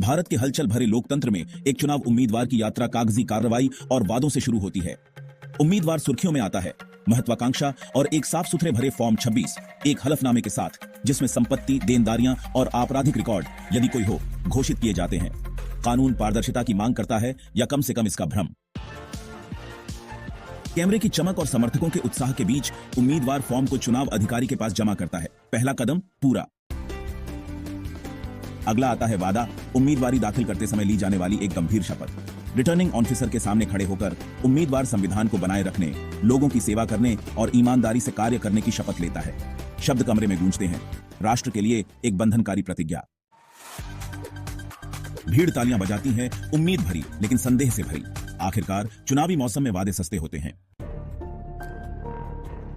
भारत के हलचल भरे लोकतंत्र में एक चुनाव उम्मीदवार की यात्रा कागजी कार्रवाई और वादों से शुरू होती है। उम्मीदवार सुर्खियों में आता है, महत्वाकांक्षा और एक साफ सुथरे भरे फॉर्म 26 एक हलफनामे के साथ, जिसमें संपत्ति, देनदारियां और आपराधिक रिकॉर्ड यदि कोई हो घोषित किए जाते हैं। कानून पारदर्शिता की मांग करता है या कम से कम इसका भ्रम। कैमरे की चमक और समर्थकों के उत्साह के बीच उम्मीदवार फॉर्म को चुनाव अधिकारी के पास जमा करता है। पहला कदम पूरा। अगला आता है वादा, उम्मीदवारी दाखिल करते समय ली जाने वाली एक गंभीर शपथ। रिटर्निंग ऑफिसर के सामने खड़े होकर उम्मीदवार संविधान को बनाए रखने, लोगों की सेवा करने और ईमानदारी से कार्य करने की शपथ लेता है। शब्द कमरे में गूंजते हैं, राष्ट्र के लिए एक बंधनकारी प्रतिज्ञा। भीड़ तालियां बजाती है, उम्मीद भरी लेकिन संदेह से भरी। आखिरकार चुनावी मौसम में वादे सस्ते होते हैं।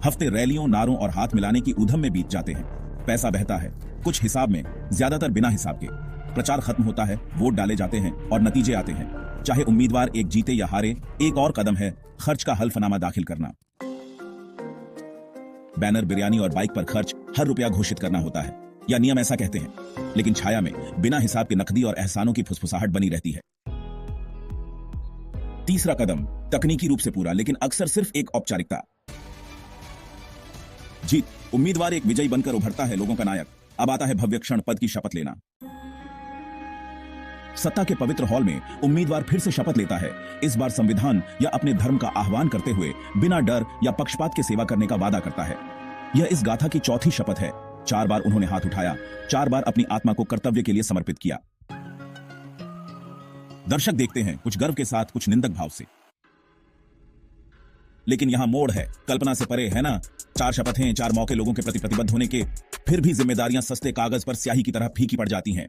हफ्ते रैलियों, नारों और हाथ मिलाने की ऊधम में बीत जाते हैं। पैसा बहता है, कुछ हिसाब में, ज्यादातर बिना हिसाब के। प्रचार खत्म होता है, वोट डाले जाते हैं और नतीजे आते हैं। चाहे उम्मीदवार एक जीते या हारे, एक और कदम है खर्च का हल्फनामा दाखिल करना। बैनर, बिरयानी और बाइक पर खर्च हर रुपया घोषित करना होता है, या नियम ऐसा कहते हैं। लेकिन छाया में बिना हिसाब के नकदी और एहसानों की फुसफुसाहट बनी रहती है। तीसरा कदम तकनीकी रूप से पूरा, लेकिन अक्सर सिर्फ एक औपचारिकता। जीत, उम्मीदवार एक विजयी बनकर उभरता है, लोगों का नायक। अब आता है भव्य क्षण, पद की शपथ लेना। सत्ता के पवित्र हॉल में उम्मीदवार फिर से शपथ लेता है, इस बार संविधान या अपने धर्म का आह्वान करते हुए बिना डर या पक्षपात के सेवा करने का वादा करता है। यह इस गाथा की चौथी शपथ है। 4 बार उन्होंने हाथ उठाया, 4 बार अपनी आत्मा को कर्तव्य के लिए समर्पित किया। दर्शक देखते हैं, कुछ गर्व के साथ, कुछ निंदक भाव से। लेकिन यहां मोड़ है, कल्पना से परे, है ना। 4 शपथें, 4 मौके लोगों के प्रति प्रतिबद्ध होने के, फिर भी जिम्मेदारियां सस्ते कागज पर स्याही की तरह फीकी पड़ जाती हैं।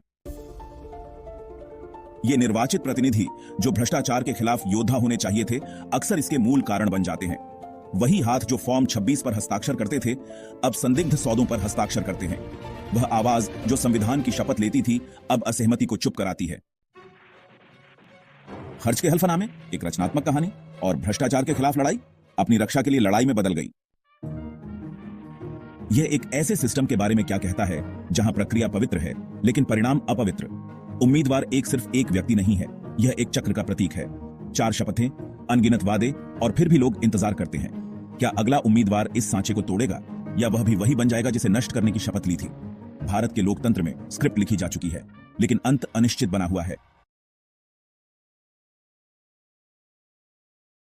ये निर्वाचित प्रतिनिधि, जो भ्रष्टाचार के खिलाफ योद्धा होने चाहिए थे, अक्सर इसके मूल कारण बन जाते हैं। वही हाथ जो फॉर्म 26 पर हस्ताक्षर करते थे, अब संदिग्ध सौदों पर हस्ताक्षर करते हैं। वह आवाज जो संविधान की शपथ लेती थी, अब असहमति को चुप कराती है। खर्च के हल्फनामे, एक रचनात्मक कहानी, और भ्रष्टाचार के खिलाफ लड़ाई अपनी रक्षा के लिए लड़ाई में बदल गई। यह एक ऐसे सिस्टम के बारे में क्या कहता है जहां प्रक्रिया पवित्र है लेकिन परिणाम अपवित्र। उम्मीदवार सिर्फ एक व्यक्ति नहीं है, यह एक चक्र का प्रतीक है। 4 शपथें, अनगिनत वादे, और फिर भी लोग इंतजार करते हैं। क्या अगला उम्मीदवार इस सांचे को तोड़ेगा, या वह भी वही बन जाएगा जिसे नष्ट करने की शपथ ली थी? भारत के लोकतंत्र में स्क्रिप्ट लिखी जा चुकी है, लेकिन अंत अनिश्चित बना हुआ है।